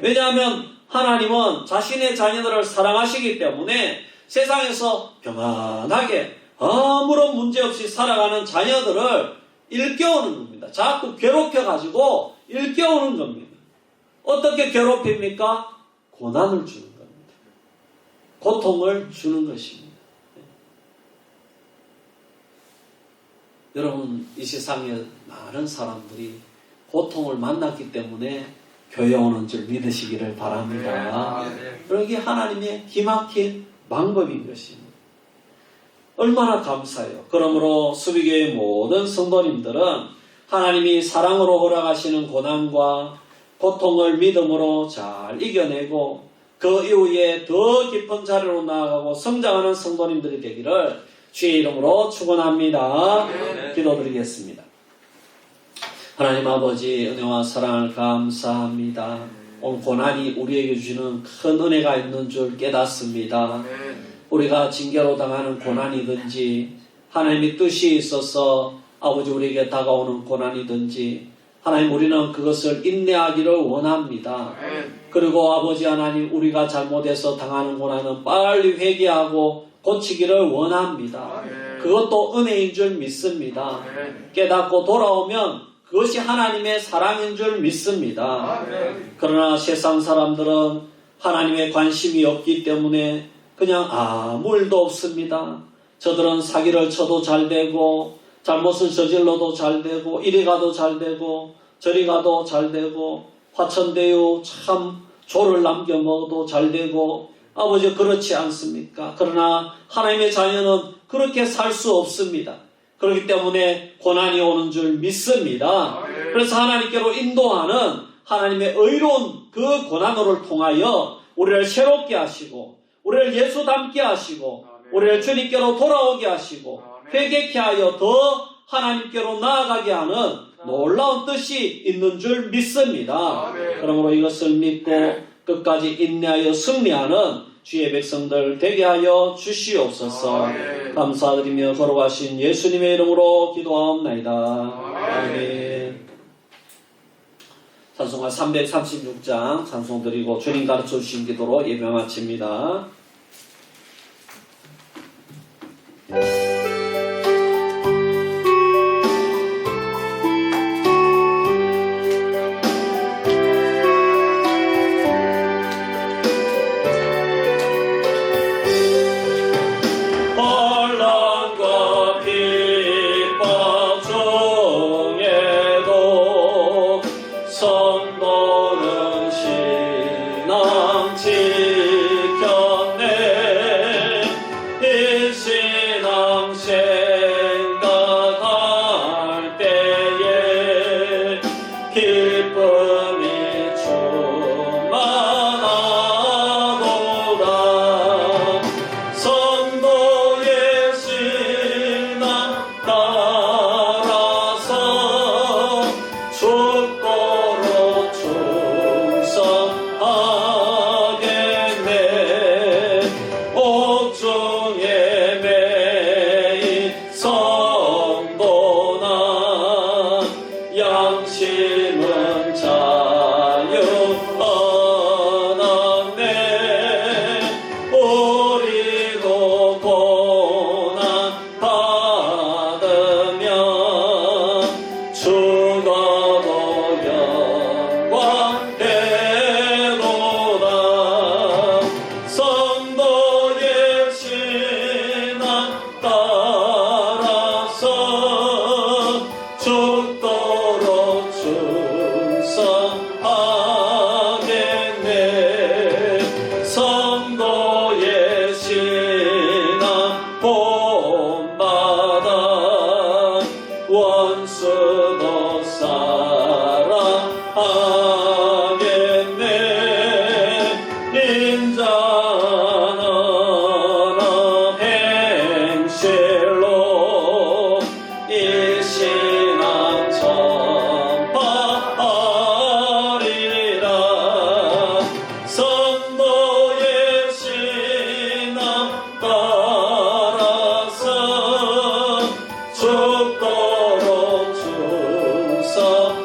왜냐하면 하나님은 자신의 자녀들을 사랑하시기 때문에 세상에서 평안하게 아무런 문제 없이 살아가는 자녀들을 일깨우는 겁니다. 자꾸 괴롭혀가지고 일깨우는 겁니다. 어떻게 괴롭힙니까? 고난을 주는 겁니다. 고통을 주는 것입니다. 여러분 이 세상에 많은 사람들이 고통을 만났기 때문에 교회 오는 줄 믿으시기를 바랍니다. 그리고 이게 하나님의 기막힌 방법인 것입니다. 얼마나 감사해요. 그러므로 수비교의 모든 성도님들은 하나님이 사랑으로 허락하시는 고난과 고통을 믿음으로 잘 이겨내고 그 이후에 더 깊은 자리로 나아가고 성장하는 성도님들이 되기를 주의 이름으로 축원합니다. 기도드리겠습니다. 하나님 아버지 은혜와 사랑을 감사합니다. 오늘 고난이 우리에게 주시는 큰 은혜가 있는 줄 깨닫습니다. 우리가 징계로 당하는 고난이든지 하나님의 뜻이 있어서 아버지 우리에게 다가오는 고난이든지 하나님 우리는 그것을 인내하기를 원합니다. 그리고 아버지 하나님 우리가 잘못해서 당하는 고난은 빨리 회개하고 고치기를 원합니다. 그것도 은혜인 줄 믿습니다. 깨닫고 돌아오면 그것이 하나님의 사랑인 줄 믿습니다. 그러나 세상 사람들은 하나님의 관심이 없기 때문에 그냥 아무 일도 없습니다. 저들은 사기를 쳐도 잘 되고 잘못을 저질러도 잘 되고 이리 가도 잘 되고 저리 가도 잘 되고 화천대유 참 조를 남겨 먹어도 잘 되고 아버지 그렇지 않습니까? 그러나 하나님의 자녀는 그렇게 살 수 없습니다. 그렇기 때문에 고난이 오는 줄 믿습니다. 그래서 하나님께로 인도하는 하나님의 의로운 그 고난을 통하여 우리를 새롭게 하시고 우리를 예수 닮게 하시고 우리를 주님께로 돌아오게 하시고 회개케 하여 더 하나님께로 나아가게 하는 놀라운 뜻이 있는 줄 믿습니다. 그러므로 이것을 믿고 끝까지 인내하여 승리하는 주의 백성들 되게 하여 주시옵소서. 감사드리며 걸어가신 예수님의 이름으로 기도하옵나이다. 아멘. 찬송가 336장 찬송 드리고 주님 가르쳐 주신 기도로 예배 마칩니다. 어느 행실로 이 신앙 전파하리라. 성도의 신앙 따라서 죽도록 충성하겠네.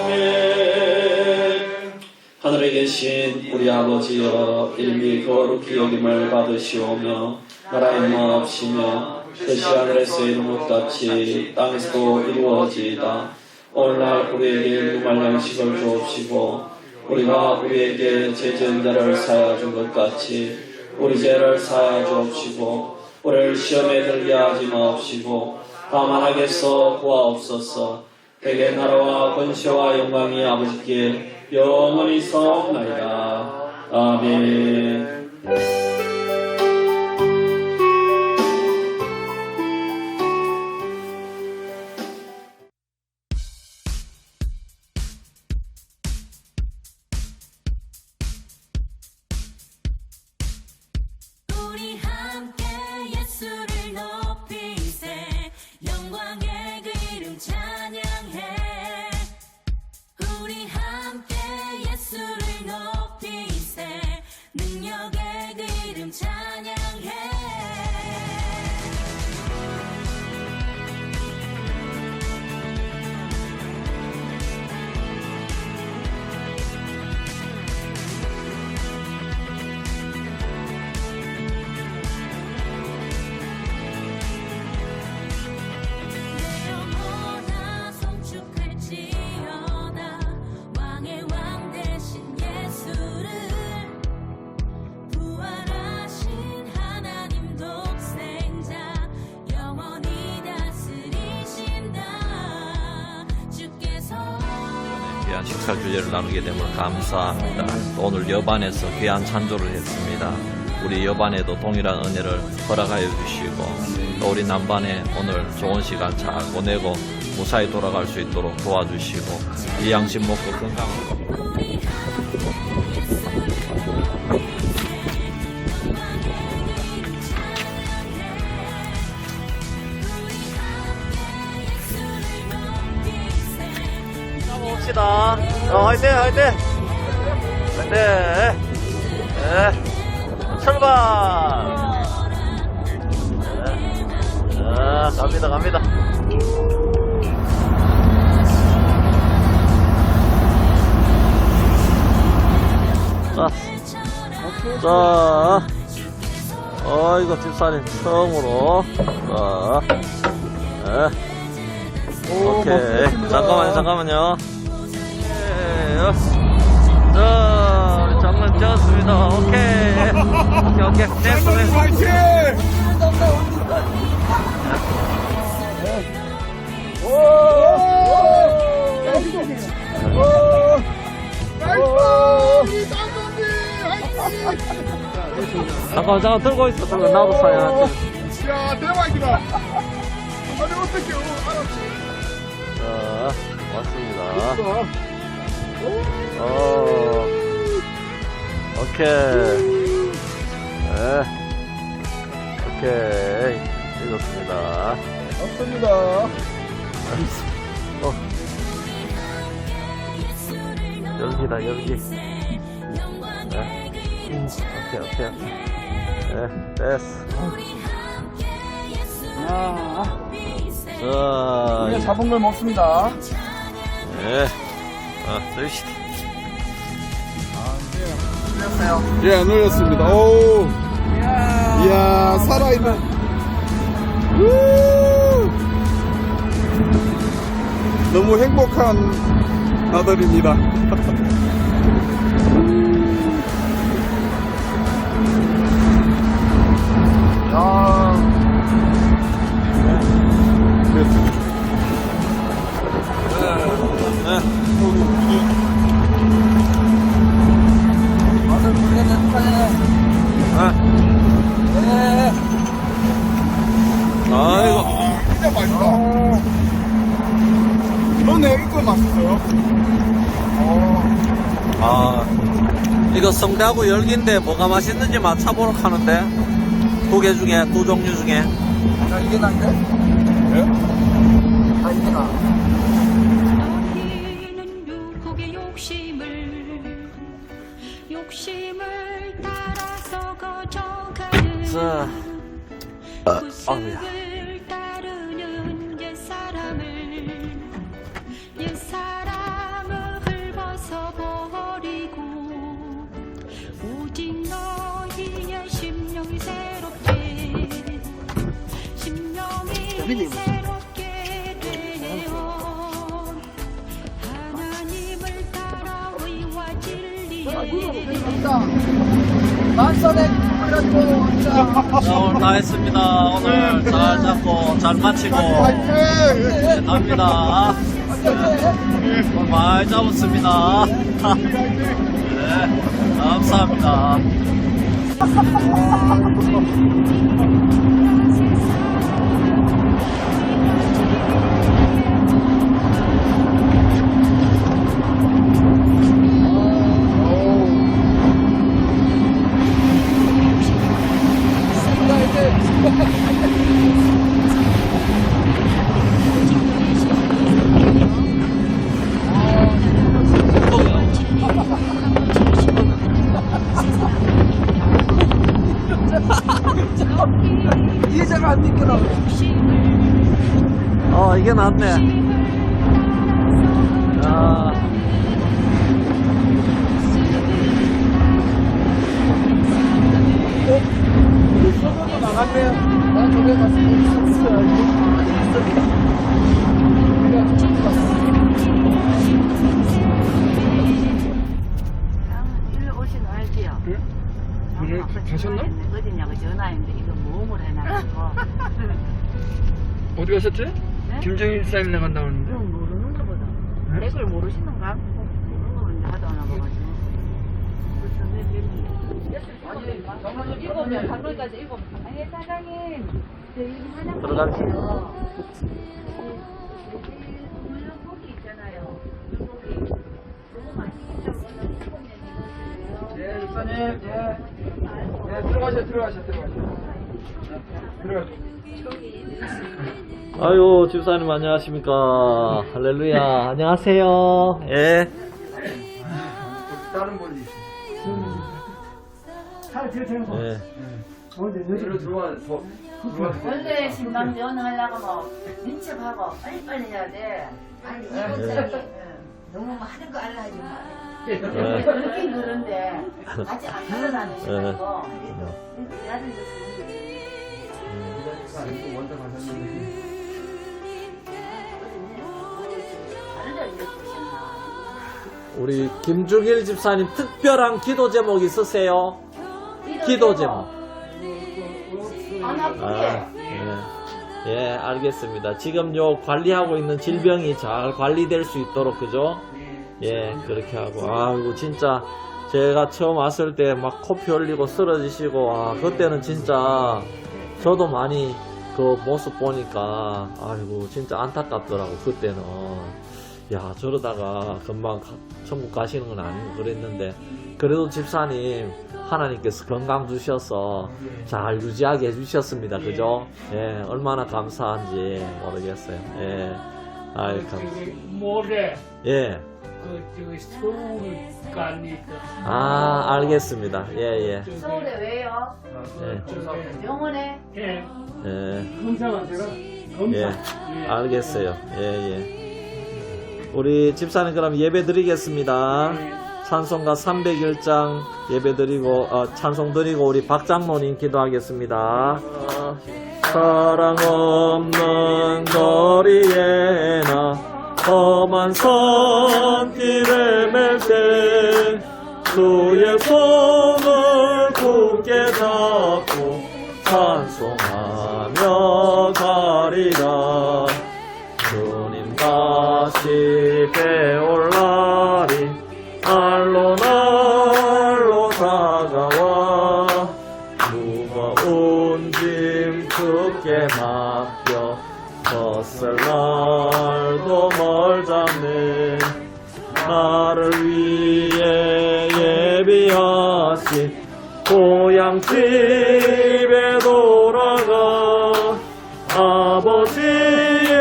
아멘. 하늘에 계신 우리 아버지여, 이름이 거룩히 여김을 받으시오며 나라의 마옵시며 뜻이 하늘에서 이루는 것 같이 땅에서도 이루어지이다. 오늘날 우리에게 누말 양식을 주옵시고 우리가 우리에게 죄 지은 자를 사하여 준 것 같이 우리 죄를 사하여 주옵시고 우리를 시험에 들게 하지 마옵시고 다만 악에서 구하옵소서. 대개 나라와 권세와 영광이 아버지께 영원히 사옵나이다. 아멘. 우리 함께 예수를 높이세 영광의 그 이름 찬양해. 우리 함께 예수를 높이세 능력의 그 이름 찬양해. 내 영혼아 송축할지어다 왕의 왕 대신 예수를. 부활하신 하나님 독생자 영원히 다스리신다. 주께서 귀한 식사 주제를 나누게 됨을 감사합니다. 또 오늘 여반에서 귀한 찬조를 했습니다. 우리 여반에도 동일한 은혜를 허락하여 주시고 또 우리 남반에 오늘 좋은 시간 잘 보내고 무사히 돌아갈 수 있도록 도와주시고 이 양식 먹고 건강하고 우리 함께 예수를 영광의 그 이름 찬양해. 우리 함께 예수를 높이세 봅시다. 화이팅 화이팅 화이팅. 네. 출발. 갑니다 갑니다. 자, 이거 집사님 처음으로. 자, 오케이. 잠깐만요. 자, 우리 장난 찍었습니다. 오케이. 네. 잠깐 들고 있어. 나도 사야. 야, 대박이다. 아니, 어떻게, 알았지. 자, 왔습니다. 오케이. 네. 오케이. 읽었습니다. 맞습니다. 여기다, 여기. 네. 오케이. 네, 됐어. 자, 이제 잡은 걸 먹습니다. 네. 드십시다. 예, 안 올렸습니다. 오. 이야, 살아있는. 우! 너무 행복한 아들입니다. 아이고. 진짜 맛있다. 너네 이거 맛있어요? 이거 성대하고 열기인데 뭐가 맛있는지 맞춰보러 하는데 두 개 중에 두 종류 중에 자, 이게 난데? 예? 아, 이게 나. 너희는 유혹의 욕심을 따라서 거져가는 자, 구습을 따르는 옛사람을 벗어버리고 오직 너희의 심령이 새롭게 되어 하나님을 따라 의와 진리에 만선에 가지고 자, 오늘 다 했습니다. 오늘 잘 잡고 잘 마치고 갑니다. 오늘 많이 잡았습니다. 네, 감사합니다. 이해자가 안 믿더라고. 이게 낫네. 야. 나갔네요. 난 저기 가서 일로 오시는 알지요? 그래, 가셨나? 어디냐고 전화했는데 이거 모험을 해놔가지고 어디 가셨지? 네? 김정일 사님 나간다고 하는데. 이건 모르는 거보다 댓글 모르시는가? 모르는 거 이제 하도 안 와봐가지고 일곱명 강로까지 일곱. 아니 사장님 저희 하나 들어갑시다. 물고기 있잖아요. 물고기 너무 맛있겠죠? 네, 목사님. 네. 네, 들어가셔. 아유, 집사님 안녕하십니까. 할렐루야. 안녕하세요. 예. 다른 분이. 예. 들어와. 원래 신방 연하려고 뭐 민첩하고 빨리빨리 해야 돼. 아니 이분들이 너무 하는 거 알라 하지 마. 그렇긴 그런데 아직 안 일어나시고 기다리는 우리 김중일 집사님 특별한 기도 제목 있으세요? 기도 제목. 안 아프게. 예, 알겠습니다. 지금 요 관리하고 있는 질병이 잘 관리될 수 있도록, 그죠? 예, 그렇게 하고. 아이고, 진짜, 제가 처음 왔을 때 막 코피 흘리고 쓰러지시고, 그때는 진짜, 저도 많이 그 모습 보니까, 아이고, 진짜 안타깝더라고, 그때는. 야, 저러다가 금방 천국 가시는 건 아니고 그랬는데, 그래도 집사님, 하나님께서 건강 주셔서 잘 유지하게 해주셨습니다. 그죠? 예, 얼마나 감사한지 모르겠어요. 예. 아이, 모레 예. 저기 서울까지 알겠습니다. 예. 서울에 왜요? 예. 병원에? 예, 예. 검사가 제가 예. 알겠어요. 예. 우리 집사님 그럼 예배 드리겠습니다. 찬송가 301장 예배 드리고, 찬송 드리고 우리 박장로님 기도하겠습니다. 사랑 없는 거리에나 험한 선길을 맬 때 주의 손을 굳게 잡고 찬송하며 가리라. 주님 다시 배올 날이 날로 다가와 무거운 짐 주께 맡겨 벗을 날도 멀잖네. 나를 위해 고향집에 돌아가 아버지의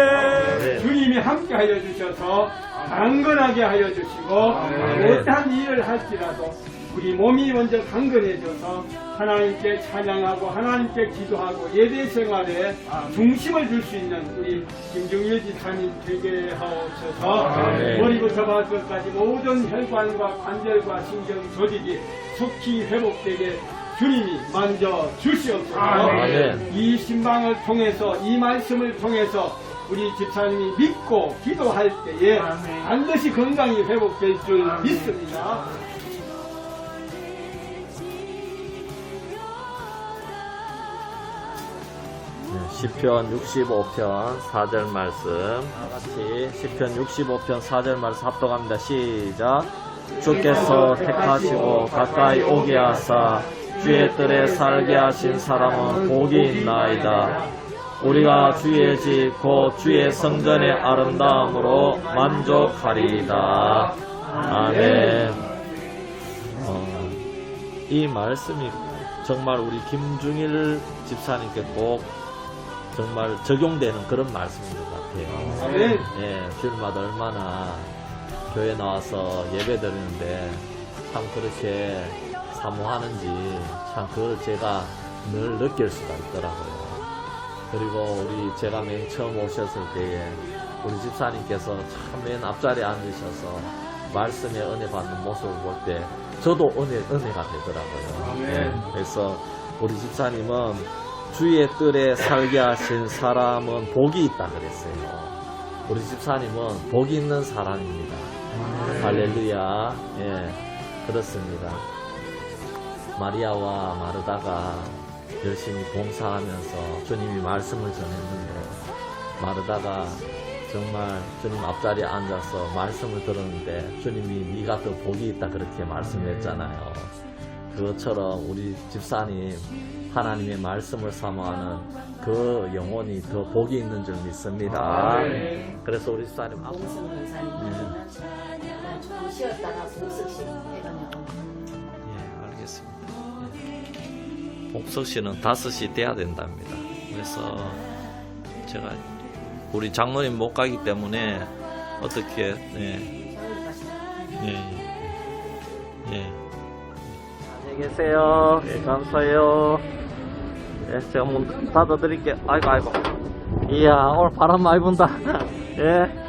주님이 함께 하여 주셔서 강건하게 하여 주시고 어떠한 일을 할지라도 우리 몸이 먼저 강건해져서 하나님께 찬양하고 하나님께 기도하고 예배 생활에 중심을 줄 수 있는 우리 김중일 집사님 되게 하옵소서. 머리부터 발끝까지 모든 혈관과 관절과 신경 조직이 속히 회복되게 주님이 만져 주시옵소서. 이 신방을 통해서 이 말씀을 통해서 우리 집사님이 믿고 기도할 때에 반드시 건강이 회복될 줄 믿습니다. 시편 65편 4절 말씀 다같이 시편 65편 4절 말씀 합독합니다. 시작. 주께서 택하시고 가까이 오게 하사 주의 뜰에 살게 하신 사람은 복이 있나이다. 우리가 주의 집 곧 주의 성전의 아름다움으로 만족하리이다. 아멘. 이 말씀이 정말 우리 김중일 집사님께 꼭 정말 적용되는 그런 말씀인 것 같아요. 예, 주일마다 얼마나 교회 나와서 예배 드리는데 참 그렇게 사모하는지 참 그걸 제가 늘 느낄 수가 있더라고요. 그리고 제가 맨 처음 오셨을 때에 우리 집사님께서 참 맨 앞자리에 앉으셔서 말씀의 은혜 받는 모습을 볼 때 저도 은혜가 되더라고요. 예, 그래서 우리 집사님은 주의 뜰에 살게 하신 사람은 복이 있다 그랬어요. 우리 집사님은 복이 있는 사람입니다. 할렐루야. 예, 그렇습니다. 마리아와 마르다가 열심히 봉사하면서 주님이 말씀을 전했는데 마르다가 정말 주님 앞자리에 앉아서 말씀을 들었는데 주님이 네가 더 복이 있다 그렇게 말씀했잖아요. 그것처럼 우리 집사님 하나님의 말씀을 사모하는 그 영혼이 더 복이 있는 줄 믿습니다. 그래서 우리 집사님 봉숙 권사님은 조금 쉬었다가 봉숙식 해가냐고. 예, 알겠습니다. 복석씨는 5시 돼야 된답니다. 그래서 제가 우리 장로님 못 가기 때문에 어떻게 안녕히 계세요. 예, 감사해요. 예, 제가 문 닫아드릴게요. 아이고. 이야, 오늘 바람 많이 분다. 예.